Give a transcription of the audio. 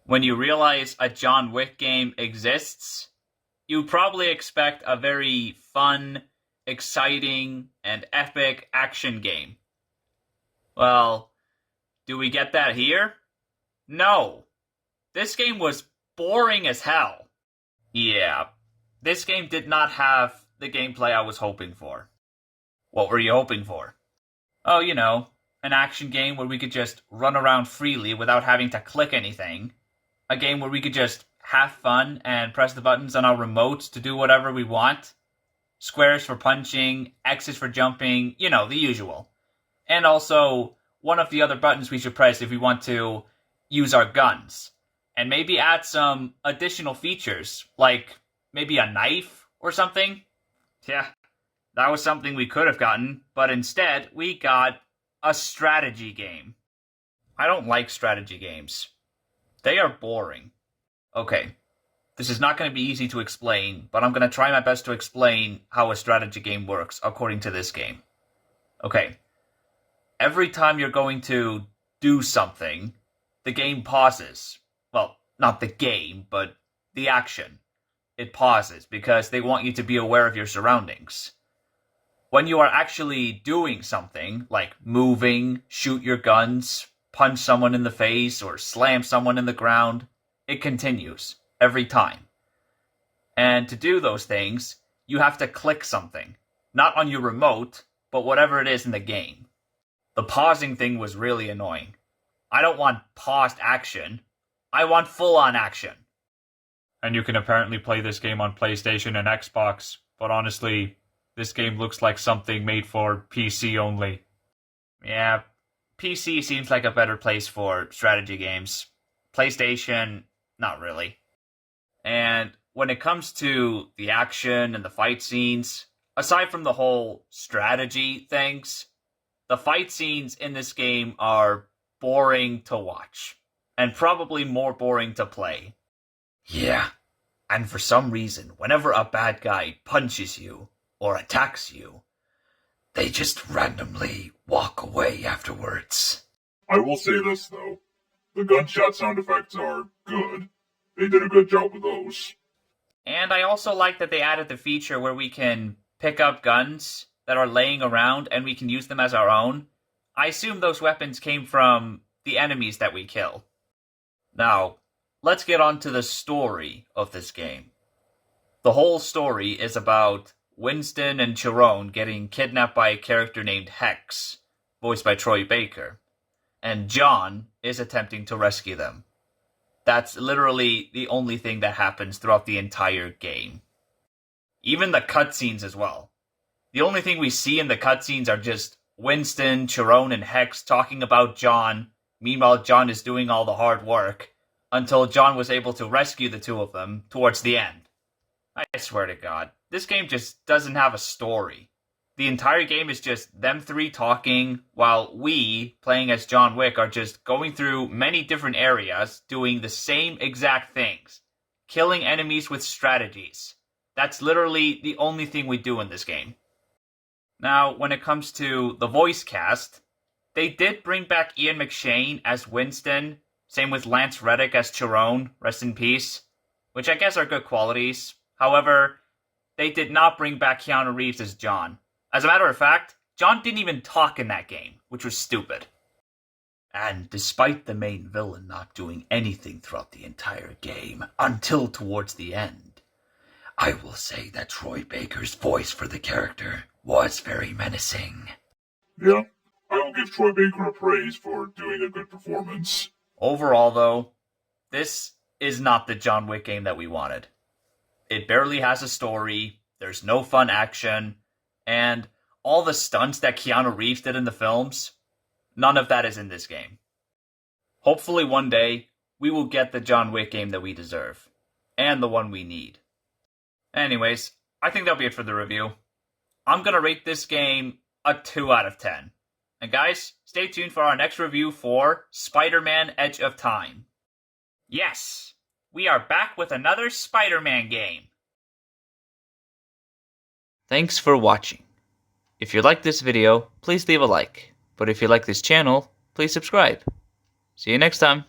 When you realize a John Wick game exists, you probably expect a very fun, exciting, and epic action game. Well, do we get that here? No. This game was boring as hell. Yeah, this game did not have the gameplay I was hoping for. What were you hoping for? Oh, an action game where we could just run around freely without having to click anything. A game where we could just have fun and press the buttons on our remotes to do whatever we want. Squares for punching, X's for jumping, the usual. And also, one of the other buttons we should press if we want to use our guns. And maybe add some additional features, like maybe a knife or something. Yeah, that was something we could have gotten, but instead we got a strategy game. I don't like strategy games. They are boring. Okay, this is not going to be easy to explain, but I'm going to try my best to explain how a strategy game works according to this game. Okay, every time you're going to do something, the game pauses. Well, not the game, but the action. It pauses because they want you to be aware of your surroundings. When you are actually doing something, like moving, shoot your guns, punch someone in the face, or slam someone in the ground, it continues every time. And to do those things, you have to click something. Not on your remote, but whatever it is in the game. The pausing thing was really annoying. I don't want paused action. I want full-on action. And you can apparently play this game on PlayStation and Xbox, but honestly, this game looks like something made for PC only. Yeah, PC seems like a better place for strategy games. PlayStation, not really. And when it comes to the action and the fight scenes, aside from the whole strategy things, the fight scenes in this game are boring to watch. And probably more boring to play. Yeah, and for some reason, whenever a bad guy punches you or attacks you, they just randomly walk away afterwards. I will say this, though. The gunshot sound effects are good. They did a good job with those. And I also like that they added the feature where we can pick up guns that are laying around and we can use them as our own. I assume those weapons came from the enemies that we kill. Now, let's get on to the story of this game. The whole story is about Winston and Chiron getting kidnapped by a character named Hex, voiced by Troy Baker, and John is attempting to rescue them. That's literally the only thing that happens throughout the entire game. Even the cutscenes as well. The only thing we see in the cutscenes are just Winston, Chiron, and Hex talking about John. Meanwhile, John is doing all the hard work, until John was able to rescue the two of them towards the end. I swear to God, this game just doesn't have a story. The entire game is just them three talking, while we, playing as John Wick, are just going through many different areas, doing the same exact things. Killing enemies with strategies. That's literally the only thing we do in this game. Now, when it comes to the voice cast, they did bring back Ian McShane as Winston, same with Lance Reddick as Chiron, rest in peace, which I guess are good qualities. However, they did not bring back Keanu Reeves as John. As a matter of fact, John didn't even talk in that game, which was stupid. And despite the main villain not doing anything throughout the entire game, until towards the end, I will say that Troy Baker's voice for the character was very menacing. Yeah, I will give Troy Baker a praise for doing a good performance. Overall, though, this is not the John Wick game that we wanted. It barely has a story, there's no fun action, and all the stunts that Keanu Reeves did in the films, none of that is in this game. Hopefully one day, we will get the John Wick game that we deserve, and the one we need. Anyways, I think that'll be it for the review. I'm gonna rate this game a 2 out of 10. And guys, stay tuned for our next review for Spider-Man Edge of Time. Yes, we are back with another Spider-Man game. Thanks for watching. If you like this video, please leave a like. But if you like this channel, please subscribe. See you next time.